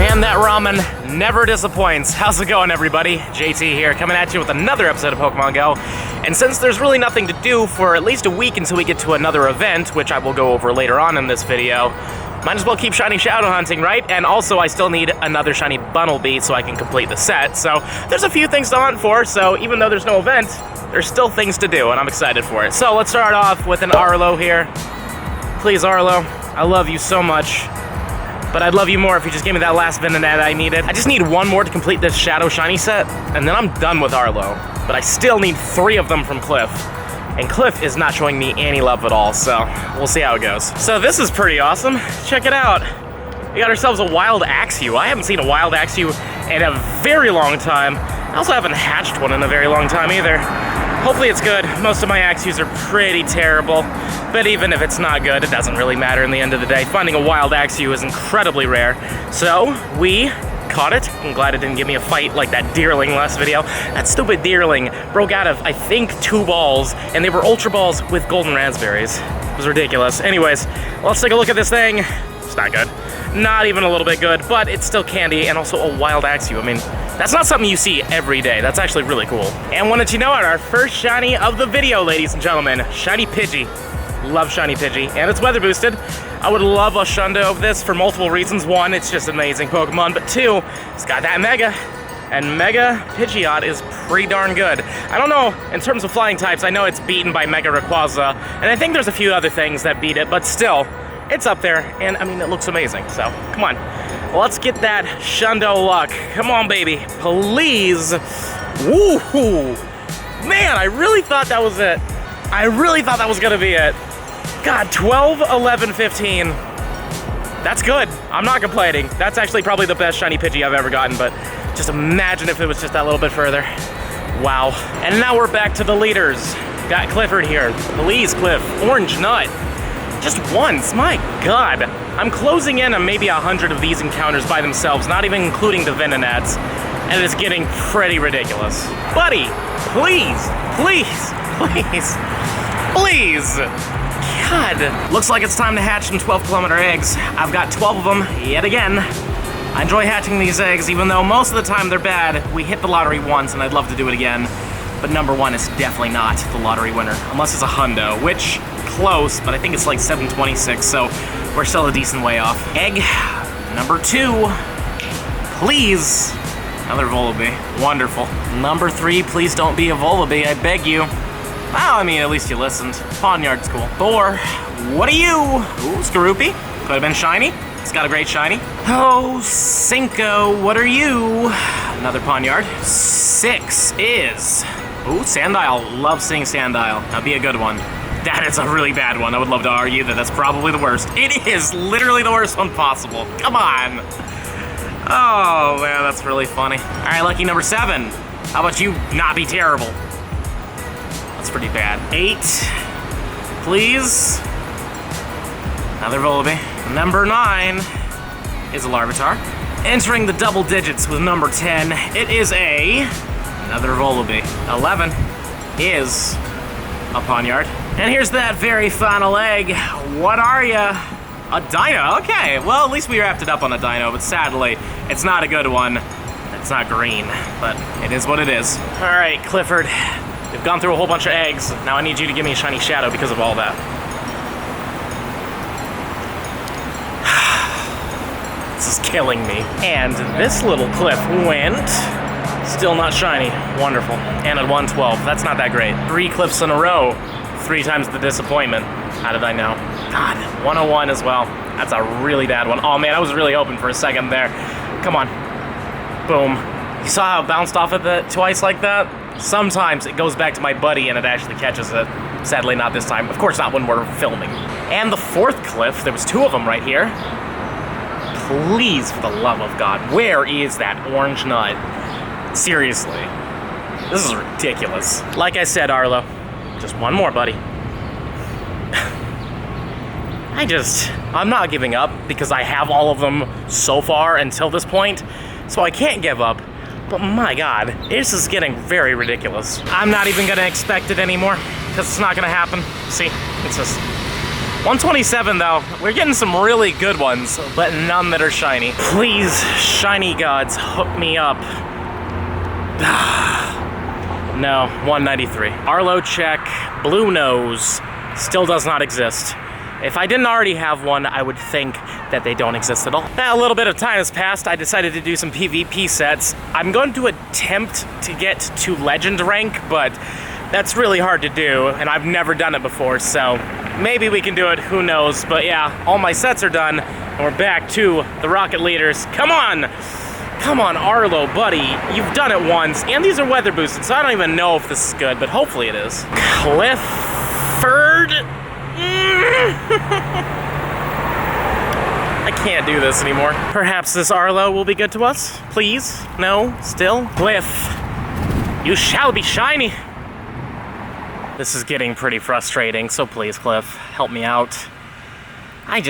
Man, that ramen never disappoints. How's it going, everybody? JT here, coming at you with another episode of Pokemon Go. And since there's really nothing to do for at least a week until we get to another event, which I will go over later on in this video, might as well keep shiny shadow hunting, right? And also, I still need another shiny Bunnelby so I can complete the set. So there's a few things to hunt for, so even though there's no event, there's still things to do, and I'm excited for it. So let's start off with an Arlo here. Please, Arlo, I love you so much. But I'd love you more if you just gave me that last Venonat I needed. I just need one more to complete this Shadow Shiny set, and then I'm done with Arlo. But I still need 3 of them from Cliff. And Cliff is not showing me any love at all, so we'll see how it goes. So this is pretty awesome. Check it out. We got ourselves a wild Axew. I haven't seen a wild Axew in a very long time. I also haven't hatched one in a very long time either. Hopefully it's good. Most of my Axews are pretty terrible, but even if it's not good, it doesn't really matter in the end of the day. Finding a wild Axew is incredibly rare. So we caught it. I'm glad it didn't give me a fight like that Deerling last video. That stupid Deerling broke out of, I think, 2 balls, and they were Ultra Balls with golden raspberries. It was ridiculous. Anyways, let's take a look at this thing. It's not good. Not even a little bit good, but it's still candy and also a wild Axew. I mean, that's not something you see every day. That's actually really cool. And wanted you know it, our first shiny of the video, ladies and gentlemen, Shiny Pidgey. Love Shiny Pidgey, and it's weather boosted. I would love a Shundo of this for multiple reasons. 1, it's just an amazing Pokemon, but 2, it's got that Mega. And Mega Pidgeot is pretty darn good. I don't know, in terms of flying types, I know it's beaten by Mega Rayquaza, and I think there's a few other things that beat it, but still, it's up there, and I mean, it looks amazing, so come on. Let's get that Shundo luck. Come on, baby, please. Woohoo! Man, I really thought that was it. I really thought that was gonna be it. God, 12, 11, 15. That's good. I'm not complaining. That's actually probably the best Shiny Pidgey I've ever gotten, but just imagine if it was just that little bit further. Wow. And now we're back to the leaders. Got Clifford here. Please, Cliff. Orange Nut. Just once, my God. I'm closing in on maybe 100 of these encounters by themselves, not even including the Venonats, and it's getting pretty ridiculous. Buddy, please, please, please, please. God. Looks like it's time to hatch some 12-kilometer eggs. I've got 12 of them, yet again. I enjoy hatching these eggs, even though most of the time they're bad. We hit the lottery once, and I'd love to do it again. But number 1 is definitely not the lottery winner, unless it's a hundo, which, close, but I think it's like 726, so we're still a decent way off. Egg number 2, please. Another Volibee, wonderful. Number 3, please don't be a Volibee, I beg you. Well, I mean, at least you listened. Pawnyard's cool. 4, what are you? Ooh, Skorupi, could have been shiny. It's got a great shiny. Oh, 5, what are you? Another Pawnyard. 6 is, ooh, Sandile, love seeing Sandile. That'd be a good one. That is a really bad one. I would love to argue that that's probably the worst. It is literally the worst one possible. Come on. Oh, man, that's really funny. All right, lucky number 7. How about you not be terrible? That's pretty bad. 8, please. Another Volibee. Number 9 is a Larvitar. Entering the double digits with number 10, it is another Volibee. 11 is a Pawnyard. And here's that very final egg. What are ya? A Dino, okay. Well, at least we wrapped it up on a Dino, but sadly, it's not a good one. It's not green, but it is what it is. All right, Clifford, we've gone through a whole bunch of eggs. Now I need you to give me a shiny shadow because of all that. This is killing me. And this little Cliff went, still not shiny. Wonderful. And at 112, that's not that great. 3 Cliffs in a row. 3 times the disappointment. How did I know? God, 101 as well. That's a really bad one. Oh man, I was really hoping for a second there. Come on. Boom. You saw how it bounced off of it twice like that? Sometimes it goes back to my buddy and it actually catches it. Sadly, not this time. Of course, not when we're filming. And the 4th Cliff, there was 2 of them right here. Please, for the love of God, where is that orange nut? Seriously. This is ridiculous. Like I said, Arlo, just one more, buddy. I'm not giving up because I have all of them so far until this point, so I can't give up. But my God, this is getting very ridiculous. I'm not even gonna expect it anymore because it's not gonna happen. See, it's just, 127 though, we're getting some really good ones, but none that are shiny. Please, shiny gods, hook me up. No, 193. Arlo check, blue nose, still does not exist. If I didn't already have one, I would think that they don't exist at all. Now, a little bit of time has passed. I decided to do some PvP sets. I'm going to attempt to get to legend rank, but that's really hard to do, and I've never done it before, so maybe we can do it, who knows. But yeah, all my sets are done, and we're back to the Rocket Leaders. Come on! Come on, Arlo, buddy. You've done it once, and these are weather boosted, so I don't even know if this is good, but hopefully it is. Clifford? I can't do this anymore. Perhaps this Arlo will be good to us? Please? No? Still? Cliff, you shall be shiny. This is getting pretty frustrating, so please, Cliff, help me out. I'm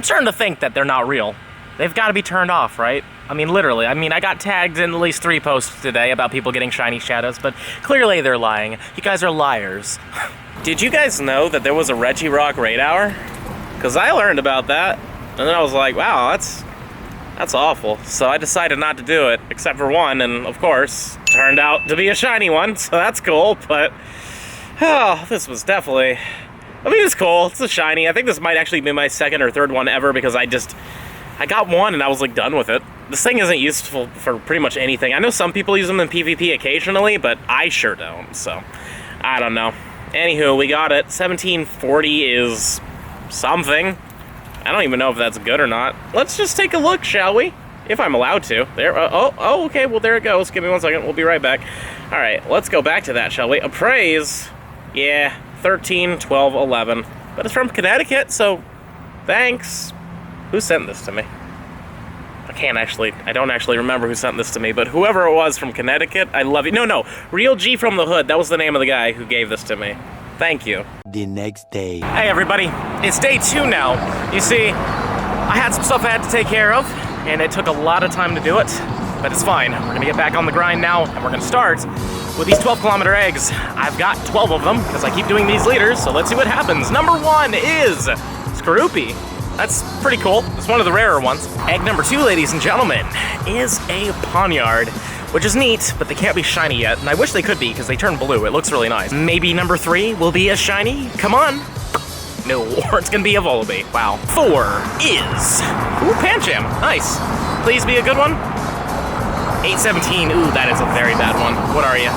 starting to think that they're not real. They've got to be turned off, right? I mean, literally. I mean, I got tagged in at least 3 posts today about people getting shiny shadows, but clearly they're lying. You guys are liars. Did you guys know that there was a Regirock raid hour? Because I learned about that, and then I was like, wow, that's awful. So I decided not to do it, except for one, and of course, turned out to be a shiny one, so that's cool, but oh, this was definitely, I mean, it's cool, it's a shiny. I think this might actually be my 2nd or 3rd one ever, because I got one and I was like done with it. This thing isn't useful for pretty much anything. I know some people use them in PvP occasionally, but I sure don't, so I don't know. Anywho, we got it. 1740 is something. I don't even know if that's good or not. Let's just take a look, shall we? If I'm allowed to. There. Oh, okay. Well, there it goes. Give me 1 second. We'll be right back. All right, let's go back to that, shall we? Appraise. Yeah, 13, 12, 11. But it's from Connecticut, so thanks. Who sent this to me? I don't actually remember who sent this to me, but whoever it was from Connecticut, I love you. No, Real G from the Hood. That was the name of the guy who gave this to me. Thank you. The next day. Hey everybody, it's day 2 now. You see, I had some stuff I had to take care of, and it took a lot of time to do it, but it's fine. We're gonna get back on the grind now, and we're gonna start with these 12-kilometer eggs. I've got 12 of them, because I keep doing these leaders, so let's see what happens. Number 1 is Skorupi. That's pretty cool. It's one of the rarer ones. Egg number 2, ladies and gentlemen, is a Poniard, which is neat, but they can't be shiny yet, and I wish they could be, because they turn blue. It looks really nice. Maybe number 3 will be a shiny? Come on. No, or it's gonna be a Volibee. Wow. 4 is, ooh, Pancham. Nice. Please be a good one. 817, ooh, that is a very bad one. What are you?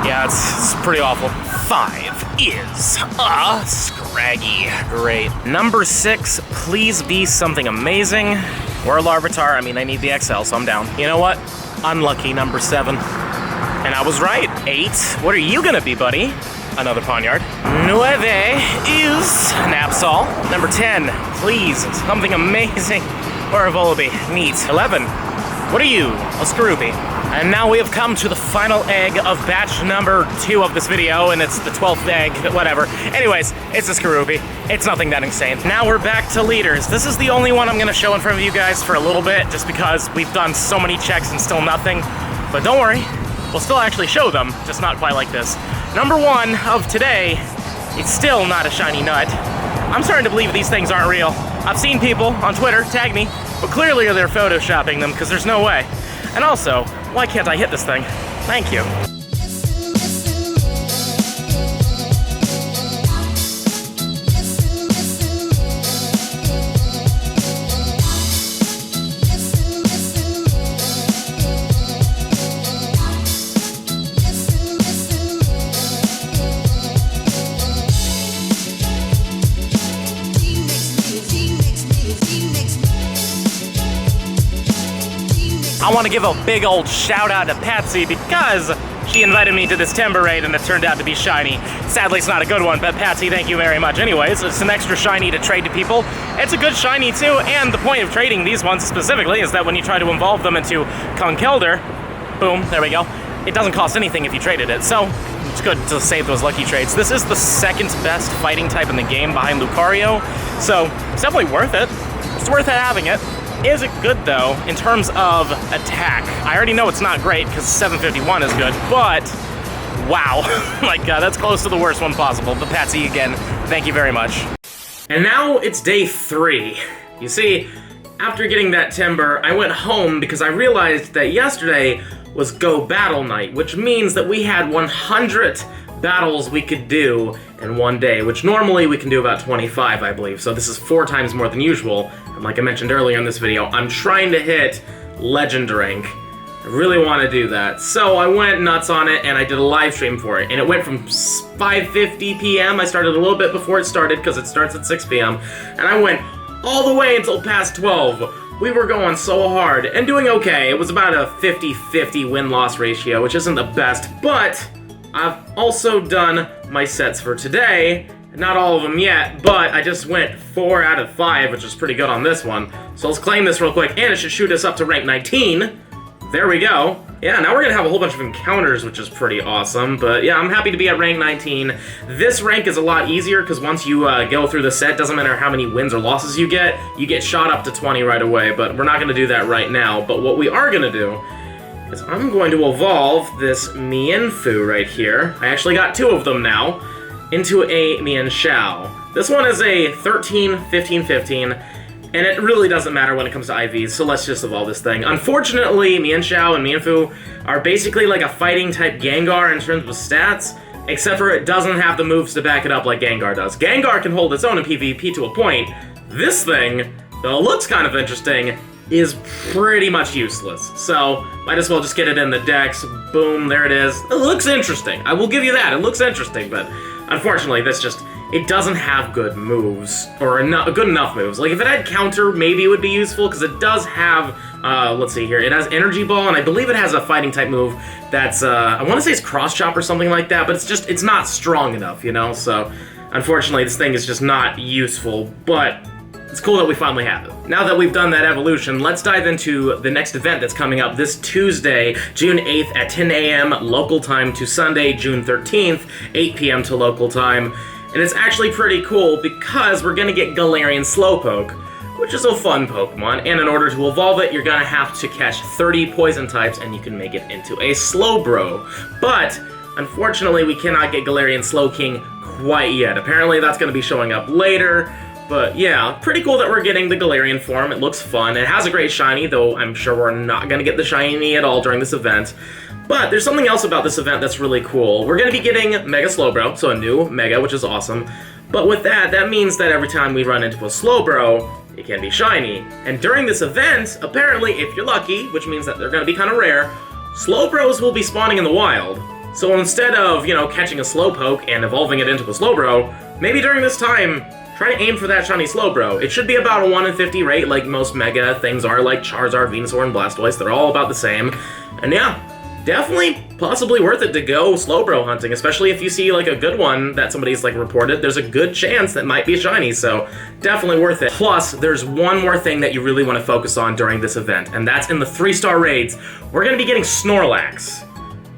Yeah, it's pretty awful. 5 is a Scraggy. Great. Number 6, please be something amazing. Or a Larvitar. I mean, I need the XL, so I'm down. You know what? Unlucky, number 7. And I was right. 8. What are you gonna be, buddy? Another Poniard. 9 is an Absol. Number 10, please, something amazing. Or a Volibee. Neat. 11. What are you? A Skorupi. And now we have come to the final egg of batch number 2 of this video, and it's the 12th egg, whatever. Anyways, it's a Skorupi. It's nothing that insane. Now we're back to leaders. This is the only one I'm gonna show in front of you guys for a little bit, just because we've done so many checks and still nothing. But don't worry, we'll still actually show them, just not quite like this. Number 1 of today, it's still not a shiny nut. I'm starting to believe these things aren't real. I've seen people on Twitter tag me, but clearly they're photoshopping them, because there's no way. And also, why can't I hit this thing? Thank you. I want to give a big old shout out to Patsy because she invited me to this timber raid and it turned out to be shiny. Sadly, it's not a good one, but Patsy, thank you very much. Anyways, it's an extra shiny to trade to people. It's a good shiny too, and the point of trading these ones specifically is that when you try to evolve them into Conkeldurr, boom, there we go. It doesn't cost anything if you traded it, so it's good to save those lucky trades. This is the 2nd best fighting type in the game behind Lucario, so it's definitely worth it. It's worth having it. Is it good though in terms of attack? I already know it's not great because 751 is good, but wow, my god, that's close to the worst one possible. But Patsy, again, thank you very much. And now it's day 3. You see, after getting that timber, I went home because I realized that yesterday was Go Battle Night, which means that we had 100 battles we could do in one day, which normally we can do about 25, I believe. So this is 4 times more than usual. And like I mentioned earlier in this video, I'm trying to hit Legend rank. I really want to do that. So I went nuts on it and I did a live stream for it. And it went from 5:50 p.m. I started a little bit before it started because it starts at 6 p.m. And I went all the way until past 12. We were going so hard and doing okay. It was about a 50-50 win-loss ratio, which isn't the best, but I've also done my sets for today. Not all of them yet, but I just went 4 out of 5, which is pretty good on this one. So let's claim this real quick, and it should shoot us up to rank 19. There we go. Yeah, now we're gonna have a whole bunch of encounters, which is pretty awesome, but yeah, I'm happy to be at rank 19. This rank is a lot easier, because once you go through the set, doesn't matter how many wins or losses you get shot up to 20 right away, but we're not gonna do that right now. But what we are gonna do is I'm going to evolve this Mienfoo right here. I actually got 2 of them now, into a Mienshao. This one is a 13, 15, 15, and it really doesn't matter when it comes to IVs, so let's just evolve this thing. Unfortunately, Mienshao and Mienfoo are basically like a fighting type Gengar in terms of stats, except for it doesn't have the moves to back it up like Gengar does. Gengar can hold its own in PvP to a point. This thing, though it looks kind of interesting, is pretty much useless. So, might as well just get it in the dex. Boom, there it is. It looks interesting. I will give you that. It looks interesting, but unfortunately, it doesn't have good moves, or good enough moves. Like, if it had counter, maybe it would be useful, because it does have, let's see here, it has Energy Ball, and I believe it has a fighting type move that's, I want to say it's Cross Chop or something like that, but it's not strong enough, you know? So, unfortunately, this thing is just not useful, but it's cool that we finally have it. Now that we've done that evolution, let's dive into the next event that's coming up this Tuesday, June 8th at 10 a.m. local time to Sunday, June 13th, 8 p.m. to local time. And it's actually pretty cool because we're gonna get Galarian Slowpoke, which is a fun Pokemon, and in order to evolve it, you're gonna have to catch 30 poison types and you can make it into a Slowbro. But, unfortunately, we cannot get Galarian Slowking quite yet. Apparently that's gonna be showing up later. But yeah, pretty cool that we're getting the Galarian form. It looks fun. It has a great shiny, though I'm sure we're not going to get the shiny at all during this event. But there's something else about this event that's really cool. We're going to be getting Mega Slowbro, so a new Mega, which is awesome. But with that, that means that every time we run into a Slowbro, it can be shiny. And during this event, apparently, if you're lucky, which means that they're going to be kind of rare, Slowbros will be spawning in the wild. So instead of, catching a Slowpoke and evolving it into a Slowbro, maybe during this time, try to aim for that shiny Slowbro. It should be about a 1 in 50 rate, like most Mega things are, like Charizard, Venusaur, and Blastoise. They're all about the same. And yeah, definitely, possibly worth it to go Slowbro hunting, especially if you see, like, a good one that somebody's, like, reported. There's a good chance that might be a shiny, so definitely worth it. Plus, there's one more thing that you really want to focus on during this event, and that's in the 3-star raids. We're going to be getting Snorlax,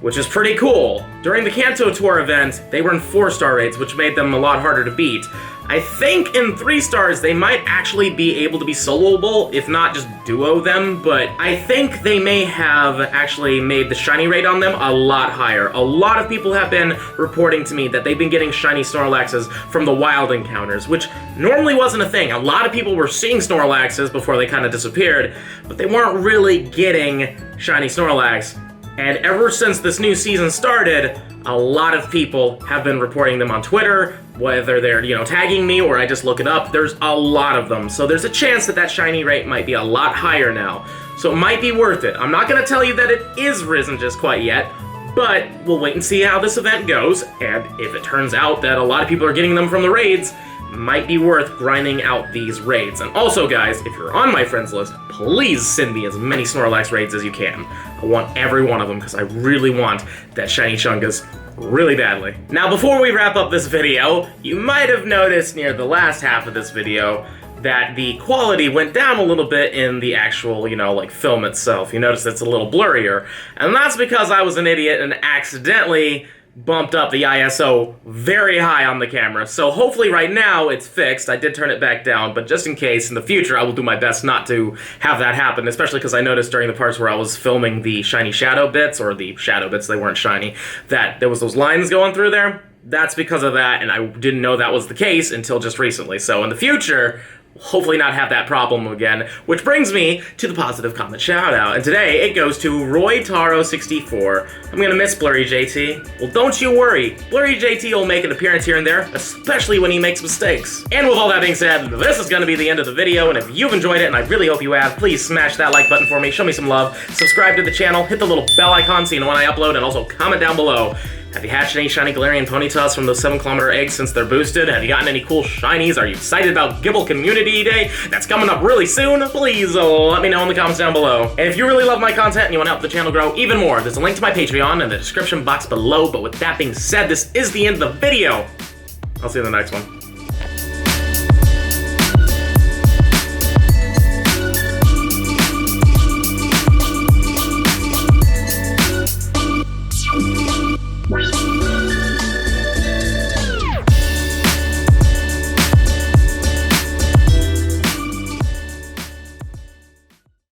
which is pretty cool. During the Kanto Tour event, they were in 4-star raids, which made them a lot harder to beat. I think in 3 stars, they might actually be able to be soloable, if not just duo them, but I think they may have actually made the shiny rate on them a lot higher. A lot of people have been reporting to me that they've been getting shiny Snorlaxes from the wild encounters, which normally wasn't a thing. A lot of people were seeing Snorlaxes before they kind of disappeared, but they weren't really getting shiny Snorlax. And ever since this new season started, a lot of people have been reporting them on Twitter, whether they're, tagging me or I just look it up. There's a lot of them. So there's a chance that that shiny rate might be a lot higher now. So it might be worth it. I'm not going to tell you that it is risen just quite yet, but we'll wait and see how this event goes. And if it turns out that a lot of people are getting them from the raids, might be worth grinding out these raids. And also, guys, if you're on my friends list, please send me as many Snorlax raids as you can. I want every one of them because I really want that shiny Chungus really badly. Now, before we wrap up this video, you might have noticed near the last half of this video that the quality went down a little bit in the actual, film itself. You notice it's a little blurrier, and that's because I was an idiot and accidentally bumped up the ISO very high on the camera. So hopefully right now it's fixed. I did turn it back down, but just in case in the future, I will do my best not to have that happen, especially because I noticed during the parts where I was filming the shiny shadow bits, or the shadow bits, they weren't shiny, that there was those lines going through there. that's because of that, and I didn't know that was the case until just recently. So in the future, hopefully not have that problem again, which brings me to the positive comment shout out, and today it goes to Roy Taro 64. I'm gonna miss Blurry JT. Well, don't you worry, Blurry JT will make an appearance here and there, especially when he makes mistakes. And with all that being said, this is gonna be the end of the video, and if you've enjoyed it, and I really hope you have, please smash that like button for me, show me some love, subscribe to the channel, hit the little bell icon so you know when I upload, and also comment down below. Have you hatched any shiny Galarian Ponytas from those 7-kilometer eggs since they're boosted? Have you gotten any cool shinies? Are you excited about Gibble Community Day? That's coming up really soon. Please let me know in the comments down below. And if you really love my content and you want to help the channel grow even more, there's a link to my Patreon in the description box below. But with that being said, this is the end of the video. I'll see you in the next one.